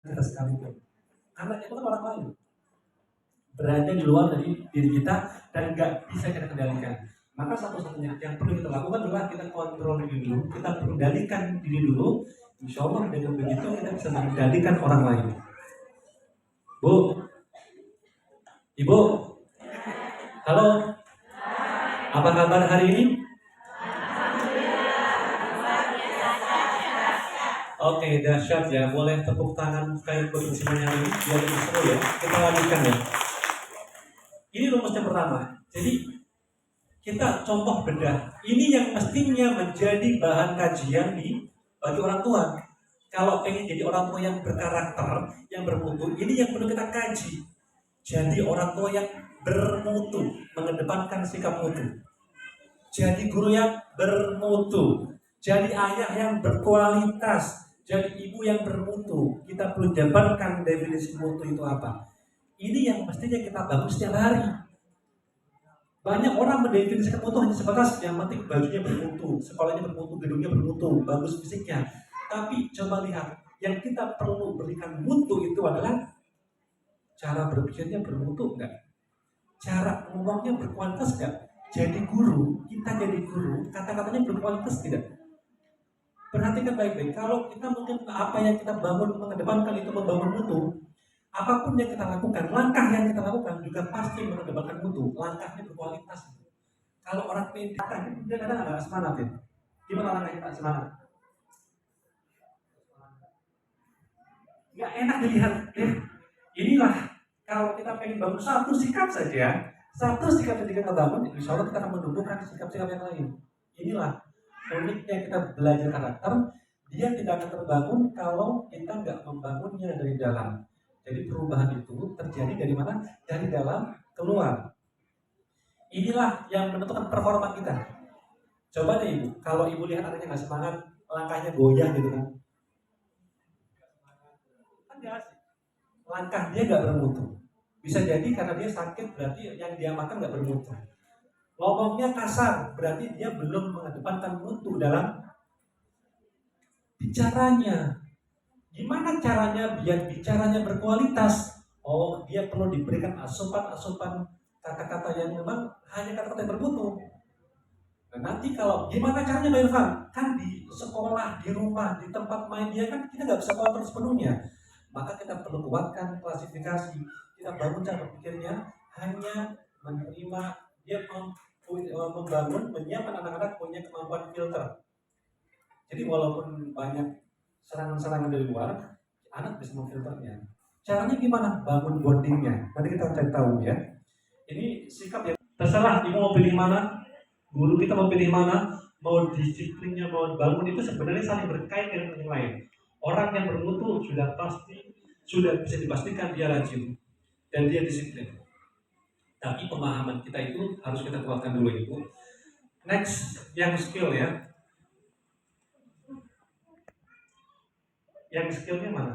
kita sekalipun. Anak itu kan orang lain, berada di luar dari diri kita dan nggak bisa kita kendalikan. Maka satu-satunya yang perlu kita lakukan adalah kita kontrol diri dulu, kita kendalikan diri dulu. Insya Allah dengan begitu kita bisa mengendalikan orang lain. Bu, Ibu, halo, apa kabar hari ini? Oke, dahsyat ya. Boleh tepuk tangan kayak untuk semuanya ini biar lebih seru ya. Kita lanjutkan ya. Ini rumusnya pertama. Jadi kita contoh bedah. Ini yang mestinya menjadi bahan kajian bagi orang tua. Kalau pengen jadi orang tua yang berkarakter, yang bermutu, ini yang perlu kita kaji. Jadi orang tua yang bermutu, mengedepankan sikap mutu. Jadi guru yang bermutu. Jadi ayah yang berkualitas. Jadi ibu yang bermutu. Kita perlu jabarkan definisi mutu itu apa. Ini yang mestinya kita bangun setiap hari. Banyak orang mendefinisikan mutu hanya sebatas yang penting bajunya bermutu, sekolahnya bermutu, gedungnya bermutu, bagus fisiknya. Tapi coba lihat, yang kita perlu berikan mutu itu adalah cara berpikirnya bermutu enggak? Cara ngomongnya berkualitas enggak? Jadi guru, kita jadi guru, kata-katanya berkualitas tidak? Perhatikan baik-baik, kalau kita mungkin apa yang kita bangun, mengedepankan itu membangun mutu, apapun yang kita lakukan, langkah yang kita lakukan juga pasti mengedepankan mutu, langkahnya berkualitas. Kalau orang pintar, dia kadang agak semangat ya. Gimana langkahnya tak semangat? Nggak enak dilihat ya. Inilah kalau kita pengen bangun satu sikap saja, satu sikap yang kita bangun, insya Allah kita akan menumbuhkan sikap-sikap yang lain. Inilah uniknya kita belajar karakter. Dia tidak akan terbangun kalau kita nggak membangunnya dari dalam. Jadi perubahan itu terjadi dari mana? Dari dalam keluar. Inilah yang menentukan performa kita. Coba deh ibu, kalau ibu lihat anaknya nggak semangat, langkahnya goyah gitu kan? Kan nggak asik. Langkah dia nggak bermutu. Bisa jadi karena dia sakit, berarti yang dia makan nggak bermutu. Ngomongnya kasar, berarti dia belum mengedepankan mutu dalam bicaranya. Gimana caranya biar bicaranya berkualitas? Oh, dia perlu diberikan asupan-asupan kata-kata yang memang hanya kata-kata yang bermutu. Nah, nanti kalau gimana caranya Mbak Irfan? Kan di sekolah, di rumah, di tempat main dia kan kita nggak bisa kontrol sepenuhnya. Maka kita perlu kuatkan klasifikasi. Kita bangun cara berpikirnya hanya menerima dia membangun, menyiapkan anak-anak punya kemampuan filter. Jadi walaupun banyak serangan-serangan dari luar, anak bisa memfilternya. Caranya gimana? Bangun bondingnya. Nanti kita cari tahu ya. Ini sikap yang terserah ibu mau pilih mana, guru kita mau pilih mana, mau disiplinnya, mau bangun itu sebenarnya saling berkait dengan yang lain. Orang yang bermutu sudah bisa dipastikan dia rajin dan dia disiplin. Tapi pemahaman kita itu harus kita kuatkan dulu itu. Next, yang skill ya. Yang skillnya mana?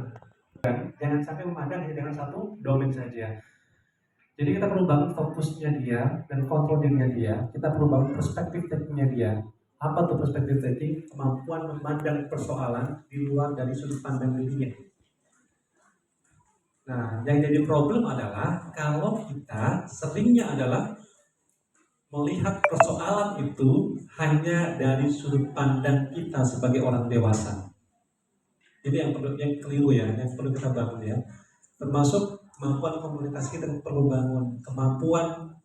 Jangan sampai memandang hanya dengan satu domain saja. Jadi kita perlu bangun fokusnya dia dan kontrol dirinya dia. Kita perlu bangun perspektif takingnya dia. Apa tuh perspektif taking? Kemampuan memandang persoalan di luar dari sudut pandang dirinya. Nah, yang jadi problem adalah kalau kita seringnya adalah melihat persoalan itu hanya dari sudut pandang kita sebagai orang dewasa. Jadi yang keliru ya, yang perlu kita bangun ya. Termasuk kemampuan komunikasi kita perlu bangun, kemampuan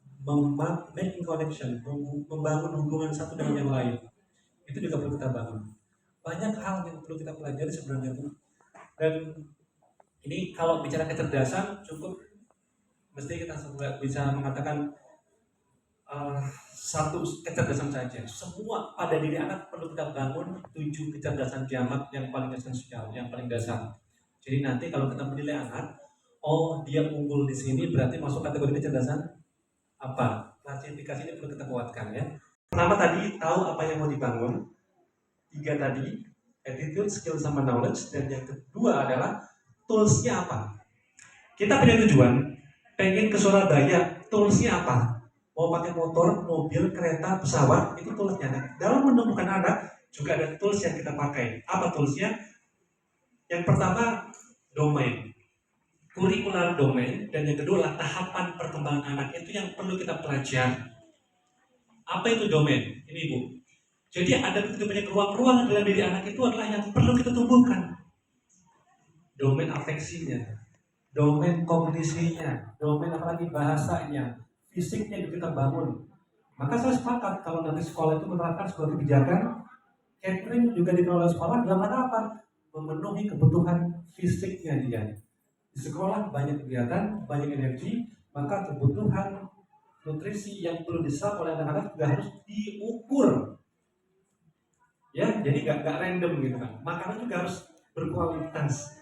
making connection, membangun hubungan satu dengan yang lain. Itu juga perlu kita bangun. Banyak hal yang perlu kita pelajari sebenarnya Bu. Dan ini kalau bicara kecerdasan cukup mesti kita bisa mengatakan satu kecerdasan saja. Semua pada diri anak perlu kita bangun 7 kecerdasan jamak yang paling esensial, yang paling dasar. Jadi nanti kalau kita menilai anak, oh dia unggul di sini berarti masuk kategori kecerdasan apa? Klasifikasi ini perlu kita kuatkan ya. Pertama tadi tahu apa yang mau dibangun. 3 tadi attitude, skill sama knowledge, dan yang kedua adalah toolsnya apa. Kita punya tujuan, pengen ke Surabaya, toolsnya apa? Mau pakai motor, mobil, kereta, pesawat, itu toolsnya. Nah, dalam menumbuhkan anak juga ada tools yang kita pakai. Apa toolsnya? Yang pertama, domain, kurikular domain, dan yang kedua adalah tahapan perkembangan anak. Itu yang perlu kita pelajari. Apa itu domain? Ini Bu. Jadi ada begitu banyak ruang-ruang dalam diri anak itu adalah yang perlu kita tumbuhkan. Domain afeksinya, domain kognisinya, domain apalagi bahasanya, fisiknya yang kita bangun. Maka saya sepakat kalau nanti sekolah itu menerapkan sebuah kebijakan catering juga dikelola sekolah dalam rangka apa? Memenuhi kebutuhan fisiknya dia. Di sekolah banyak kegiatan, banyak energi, maka kebutuhan nutrisi yang perlu diserap oleh anak-anak juga harus diukur. Ya, jadi nggak random gitu kan. Makanan juga harus berkualitas,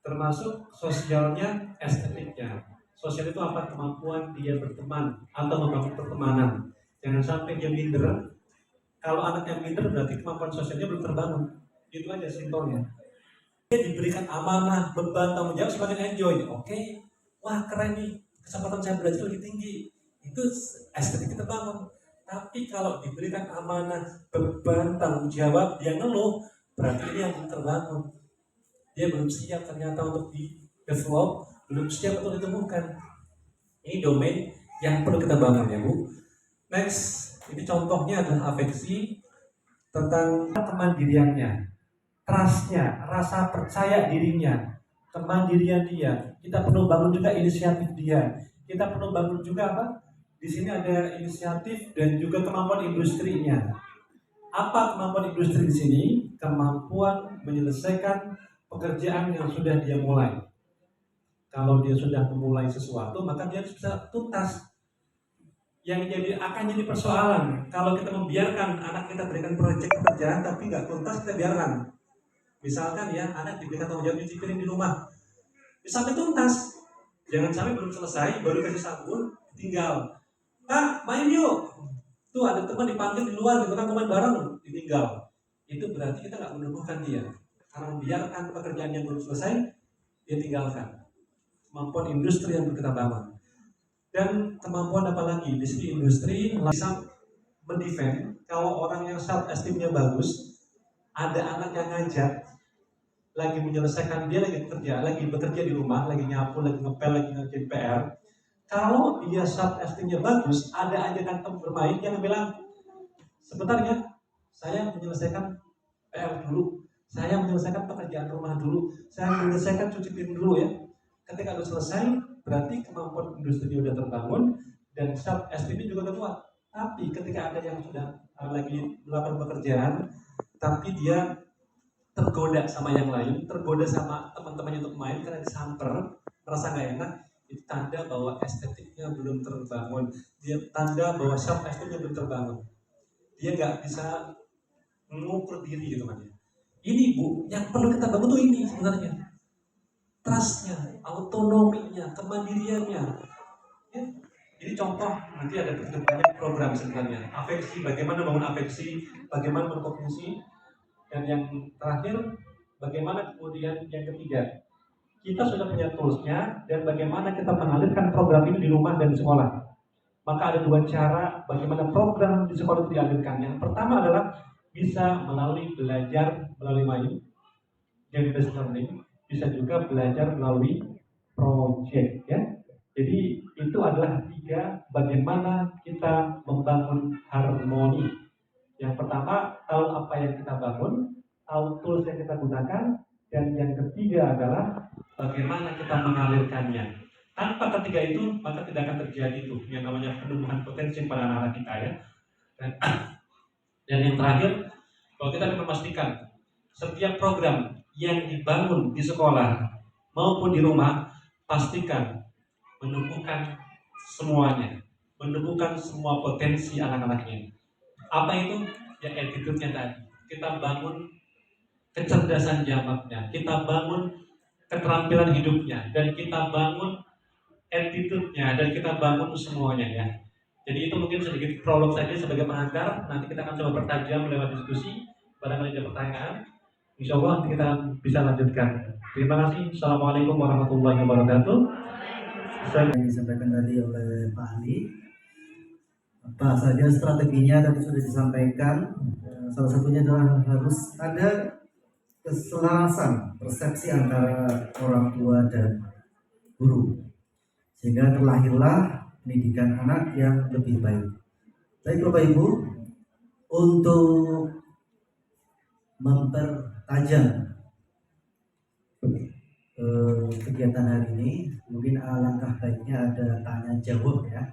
termasuk sosialnya, estetiknya. Sosial itu apa? Kemampuan dia berteman atau membangun pertemanan. Jangan sampai dia minder. Kalau anak yang minder berarti kemampuan sosialnya belum terbangun. Itu aja simpelnya. Dia diberikan amanah, beban, tanggung jawab sebagai enjoy. Oke, wah keren nih, kesempatan saya belajar lebih tinggi. Itu estetik kita bangun. Tapi kalau diberikan amanah, beban, tanggung jawab, dia ngeluh, berarti ini yang belum terbangun. Dia belum siap ternyata untuk di-develop, belum siap untuk ditemukan. Ini domain yang perlu kita bangun ya Bu. Next, ini contohnya adalah afeksi tentang kemandiriannya, trustnya, rasa percaya dirinya, kemandirian dia. Kita perlu bangun juga inisiatif dia. Kita perlu bangun juga apa? Di sini ada inisiatif dan juga kemampuan industrinya. Apa kemampuan industri di sini? Kemampuan menyelesaikan pekerjaan yang sudah dia mulai. Kalau dia sudah memulai sesuatu, maka dia harus bisa tuntas. Yang akan jadi persoalan kalau kita membiarkan anak kita berikan proyek pekerjaan tapi nggak tuntas, kita biarkan. Misalkan ya, anak diberikan tanggung jawab nyuci piring di rumah, sampai tuntas. Jangan sampai belum selesai baru kasih sabun, tinggal. Kak, main yuk. Tuh ada teman dipanggil di luar gitu kan, main bareng, ditinggal. Itu berarti kita nggak menumbuhkan dia. Karena membiarkan pekerjaan yang belum selesai, dia tinggalkan. Kemampuan industri yang kita bangun. Dan kemampuan apa lagi? Di sini industri bisa mendefend kalau orang yang self esteemnya bagus, ada anak yang ngajak, lagi menyelesaikan, dia lagi bekerja di rumah, lagi nyapu, lagi ngepel, lagi ngerjain PR. Kalau dia self esteemnya bagus, ada ajakan teman bermain yang bilang, sebentar ya, saya menyelesaikan PR dulu, saya menyelesaikan pekerjaan rumah dulu, saya menyelesaikan cuci piring dulu ya. Ketika sudah selesai, berarti kemampuan industri sudah terbangun dan self esteem juga udah kuat. Tapi ketika ada yang sudah lagi melakukan pekerjaan, tapi dia tergoda sama yang lain, tergoda sama teman-temannya untuk main karena disamper, merasa nggak enak, itu tanda bahwa estetiknya belum terbangun. Dia tanda bahwa self esteemnya belum terbangun. Dia nggak bisa mengukur diri gitu kan ya. Ini Bu, yang perlu kita bangun tuh ini sebenarnya. Trustnya, autonominya, kemandiriannya. Ya. Jadi contoh nanti ada banyak program sebenarnya. Afeksi, bagaimana bangun afeksi, bagaimana berkognisi, dan yang terakhir, bagaimana kemudian yang ketiga, kita sudah punya toolsnya dan bagaimana kita mengalirkan program ini di rumah dan di sekolah. Maka ada dua cara bagaimana program di sekolah itu dialirkan. Yang pertama adalah bisa melalui belajar melalui main, game-based learning. Bisa juga belajar melalui project ya. Jadi itu adalah tiga bagaimana kita membangun harmoni. Yang pertama, tahu apa yang kita bangun, tahu tools yang kita gunakan, dan yang ketiga adalah bagaimana kita mengalirkannya. Tanpa ketiga itu, maka tidak akan terjadi itu yang namanya penumbuhan potensi pada anak-anak kita ya. Dan yang terakhir, bahwa kita akan memastikan setiap program yang dibangun di sekolah maupun di rumah, pastikan menumbuhkan semuanya, menumbuhkan semua potensi anak-anaknya. Apa itu? Ya attitude-nya tadi. Kita bangun kecerdasan jamaknya, kita bangun keterampilan hidupnya, dan kita bangun attitude-nya, dan kita bangun semuanya ya. Jadi itu mungkin sedikit prolog saja sebagai pengantar. Nanti kita akan coba pertajam lewat diskusi. Barangkali ada pertanyaan, insya Allah nanti kita bisa lanjutkan. Terima kasih. Assalamualaikum warahmatullahi wabarakatuh. Yang disampaikan tadi oleh Pak Ali, apa saja strateginya tadi sudah disampaikan. Salah satunya adalah harus ada keselarasan persepsi antara orang tua dan guru, sehingga terlahirlah pendidikan anak yang lebih baik. Baik Bapak Ibu, untuk mempertajam kegiatan hari ini, mungkin alangkah baiknya ada tanya jawab ya.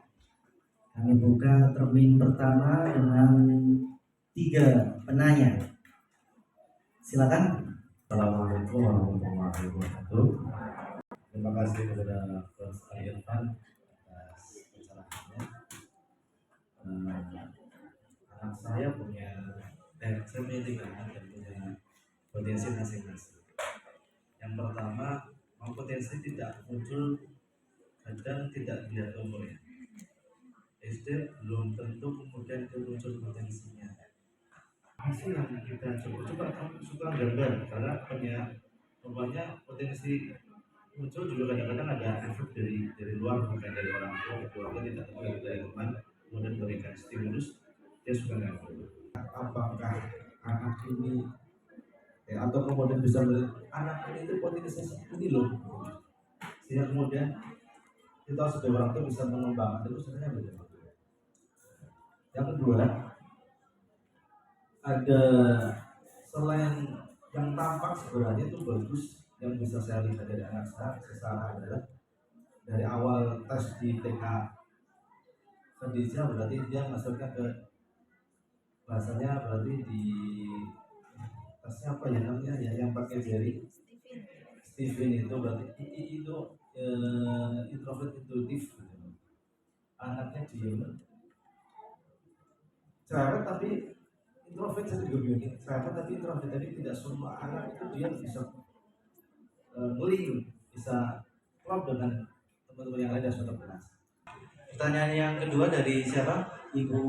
Kami buka termin pertama dengan 3 penanya. Silakan. Assalamualaikum warahmatullahi wabarakatuh. Terima kasih kepada Prof. Irfan atas pencerahannya. Anak saya punya saya punya 3 anak dan punya potensi masing-masing. Yang pertama, potensi tidak muncul kadang tidak dilihat umurnya. SD belum tentu kemudian itu muncul potensinya. Hasil yang kita coba kamu suka gambar karena banyak potensi muncul juga kadang-kadang ada efek dari luar, bukan dari orang tua, keluarga tidak tahu dari teman, kemudian memberikan stimulus dia suka gambar. Apakah anak ini atau kemudian bisa melihat anak ini itu potensi seperti loh, sehingga kemudian kita sebagai orang tua bisa mengembangkan itu sebenarnya betul. Yang kedua, ada selain yang tampak sebenarnya itu bagus yang bisa saya lihat dari anak saya adalah dari awal tes di TK Khadijah, berarti dia masuknya ke bahasanya, berarti di tesnya apa ya namanya ya, yang pakai jari Steven itu berarti itu introvert intuitif gitu. Anaknya diem cerewet tapi introvert, saya juga bingung cerewet tapi introvert, tapi tidak semua anak itu dia bisa bisa klop dengan teman-teman yang lain dan suatu kelas. Pertanyaan yang kedua dari siapa? Ibu.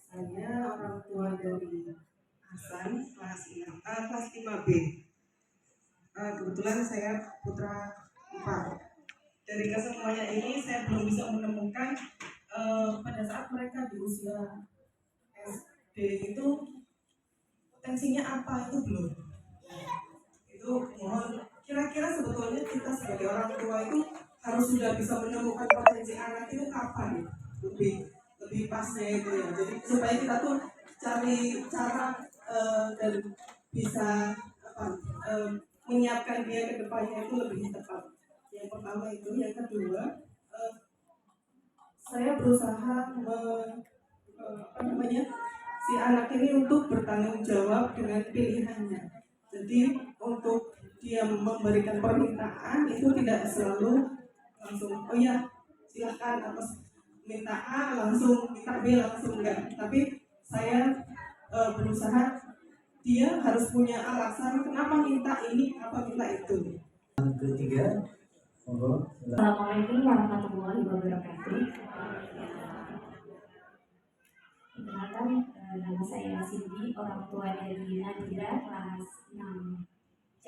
Saya orang tua dari Hasan, kelas 5B. Kebetulan saya putra 4. Dari kesemuanya ini saya belum bisa menemukan pada saat mereka di usia SD itu potensinya apa, itu belum. Itu mohon kira-kira sebetulnya kita sebagai orang tua itu harus sudah bisa menemukan potensi anak itu kapan lebih pasnya itu ya. Jadi supaya kita tuh cari cara dan bisa menyiapkan dia ke depannya itu lebih tepat. Yang pertama itu, yang kedua saya berusaha si anak ini untuk bertanggung jawab dengan pilihannya. Jadi untuk dia memberikan permintaan itu tidak selalu langsung oh ya silahkan atas minta A langsung minta B langsung, enggak. Tapi saya berusaha dia harus punya alasan kenapa minta ini, kenapa minta itu. Yang ketiga, Assalamualaikum warahmatullahi wabarakatuh. Perkenalkan, nama saya Cindy, orang tua dari Nadira kelas 6C.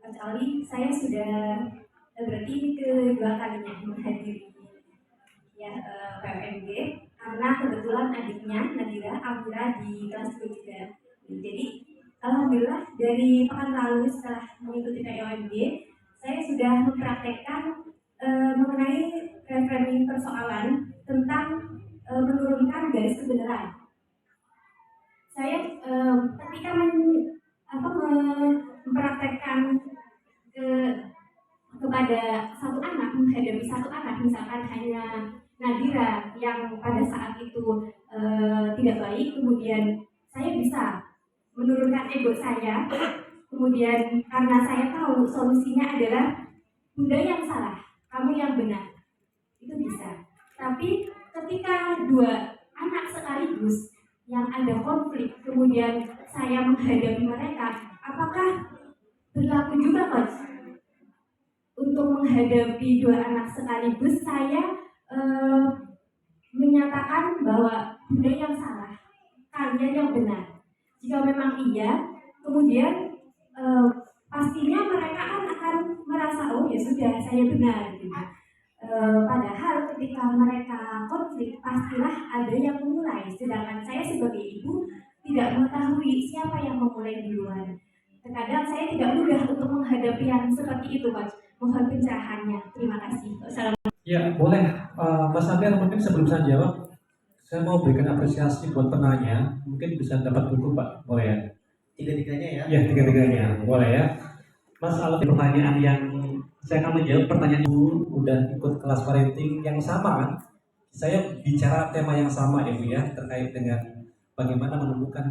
Kali saya sudah berarti kedua kalinya menghadiri ya PMG karena kebetulan adiknya Nadira Amira di kelas 2 juga. Jadi alhamdulillah dari pekan lalu setelah mengikuti PMG saya sudah mempraktekkan mengenai reframing persoalan tentang menurunkan garis kebenaran. Saya ketika mempraktekkan kepada satu anak, menghadapi satu anak, misalkan hanya Nadira yang pada saat itu tidak baik, kemudian saya bisa menurunkan ego saya, kemudian karena saya tahu solusinya adalah Bunda yang salah, kamu yang benar, itu bisa. Tapi ketika dua anak sekaligus yang ada konflik, kemudian saya menghadapi mereka, apakah berlaku juga Coach? Untuk menghadapi dua anak sekaligus, saya menyatakan bahwa Bunda yang salah, kalian yang benar. Jika memang iya, kemudian pastinya mereka akan merasa oh ya sudah saya benar gitu. Padahal ketika mereka konflik pastilah ada yang memulai, sedangkan saya sebagai ibu tidak mengetahui siapa yang memulai duluan. Terkadang saya tidak mudah untuk menghadapi yang seperti itu, Coach. Mohon pencerahannya. Terima kasih. Assalamualaikum. Ya, boleh. Mas Amir, mungkin sebelum saya jawab, saya mau berikan apresiasi buat penanya. Mungkin bisa dapat buku, Pak. Boleh ya? Tiga-tiganya ya. Ya, tiga-tiganya. Boleh ya. Mas Alfi, pertanyaan yang saya akan menjawab pertanyaan Ibu udah ikut kelas parenting yang sama kan? Saya bicara tema yang sama ya Bu ya, terkait dengan bagaimana menemukan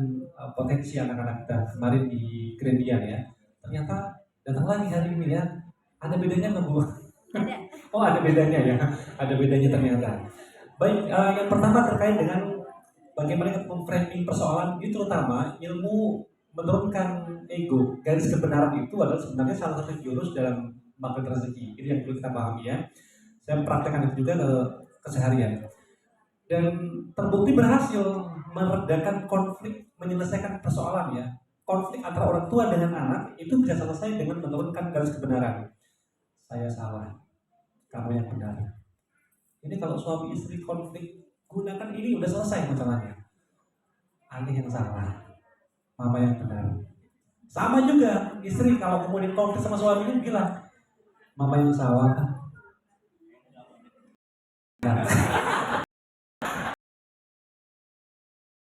potensi anak-anak kita kemarin di Grendian ya. Ternyata datang lagi hari ini ya. Ada bedanya nggak Bu? Ada. Oh, ada bedanya ya. Ada bedanya ternyata. Baik, yang pertama terkait dengan bagaimana kita memframing persoalan ini, terutama ilmu menurunkan ego. Garis kebenaran itu adalah sebenarnya salah satu jurus dalam magnet rezeki. Ini yang perlu kita pahami ya. Saya mempraktekkan itu juga ke keseharian. Dan terbukti berhasil meredakan konflik, menyelesaikan persoalan ya. Konflik antara orang tua dengan anak itu bisa selesai dengan menurunkan garis kebenaran. Saya salah, kamu yang benar. Ini kalau suami istri konflik, gunakan ini udah selesai masalahnya. Aneh yang salah, mama yang benar. Sama juga istri kalau kemudian konflik sama suaminya bilang, mama yang salah. Nah,